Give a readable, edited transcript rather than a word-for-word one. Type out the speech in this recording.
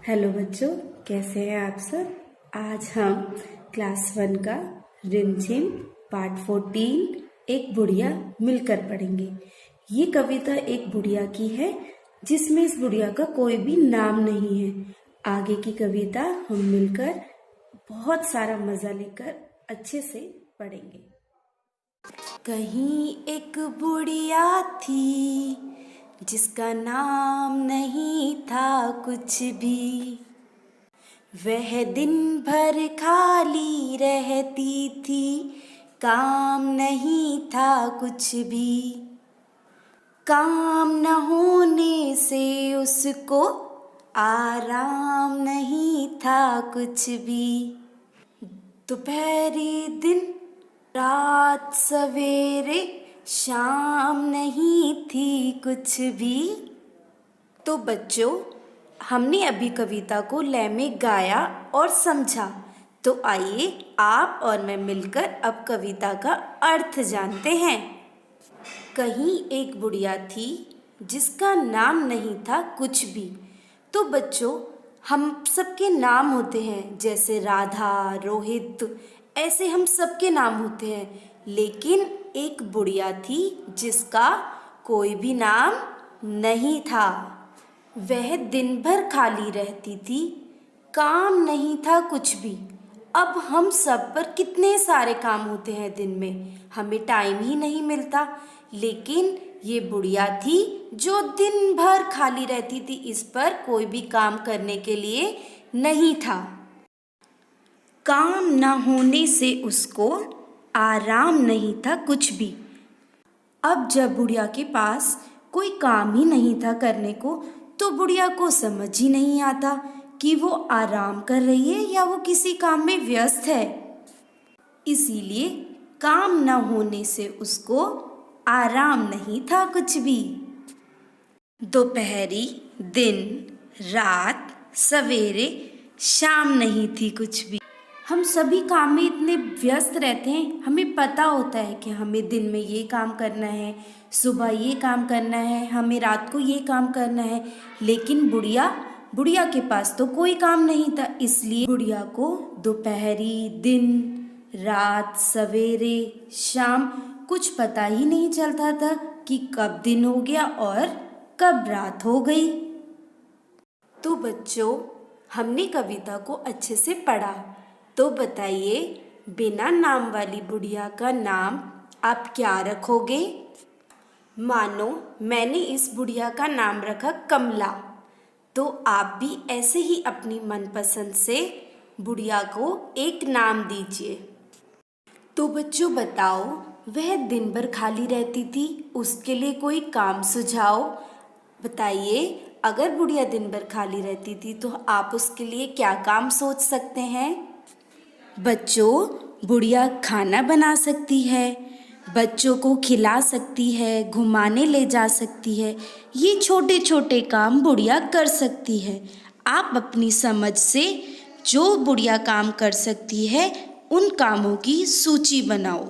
Hello बच्चों, कैसे हैं आप सब। आज हम क्लास 1 का रिमझिम पार्ट 14 एक बुढ़िया मिलकर पढ़ेंगे। ये कविता एक बुढ़िया की है जिसमें इस बुढ़िया का कोई भी नाम नहीं है। आगे की कविता हम मिलकर बहुत सारा मजा लेकर अच्छे से पढ़ेंगे। कहीं एक बुढ़िया थी जिसका नाम नहीं था कुछ भी। वह दिन भर खाली रहती थी, काम नहीं था कुछ भी। काम न होने से उसको आराम नहीं था कुछ भी। दोपहरी दिन रात सवेरे शाम नहीं थी कुछ भी। तो बच्चों, हमने अभी कविता को लय में गाया और समझा। तो आइए आप और मैं मिलकर अब कविता का अर्थ जानते हैं। कहीं एक बुढ़िया थी जिसका नाम नहीं था कुछ भी। तो बच्चों, हम सबके नाम होते हैं, जैसे राधा, रोहित, ऐसे हम सबके नाम होते हैं। लेकिन एक बुढ़िया थी जिसका कोई भी नाम नहीं था। वह दिन भर खाली रहती थी, काम नहीं था कुछ भी। अब हम सब पर कितने सारे काम होते हैं दिन में, हमें टाइम ही नहीं मिलता। लेकिन ये बुढ़िया थी जो दिन भर खाली रहती थी, इस पर कोई भी काम करने के लिए नहीं था। काम न होने से उसको आराम नहीं था कुछ भी। अब जब बुढ़िया के पास कोई काम ही नहीं था करने को, तो बुढ़िया को समझ ही नहीं आता कि वो आराम कर रही है या वो किसी काम में व्यस्त है। इसीलिए काम न होने से उसको आराम नहीं था कुछ भी। दोपहरी दिन रात सवेरे शाम नहीं थी कुछ भी। हम सभी काम में इतने व्यस्त रहते हैं, हमें पता होता है कि हमें दिन में ये काम करना है, सुबह ये काम करना है, हमें रात को ये काम करना है। लेकिन बुढ़िया के पास तो कोई काम नहीं था। इसलिए बुढ़िया को दोपहरी दिन रात सवेरे शाम कुछ पता ही नहीं चलता था कि कब दिन हो गया और कब रात हो गई। तो बच्चों, हमने कविता को अच्छे से पढ़ा। तो बताइए, बिना नाम वाली बुढ़िया का नाम आप क्या रखोगे? मानो मैंने इस बुढ़िया का नाम रखा कमला, तो आप भी ऐसे ही अपनी मनपसंद से बुढ़िया को एक नाम दीजिए। तो बच्चों बताओ, वह दिन भर खाली रहती थी, उसके लिए कोई काम सुझाओ। बताइए, अगर बुढ़िया दिन भर खाली रहती थी तो आप उसके लिए क्या काम सोच सकते हैं? बच्चों, बुढ़िया खाना बना सकती है, बच्चों को खिला सकती है, घुमाने ले जा सकती है। ये छोटे छोटे काम बुढ़िया कर सकती है। आप अपनी समझ से जो बुढ़िया काम कर सकती है, उन कामों की सूची बनाओ।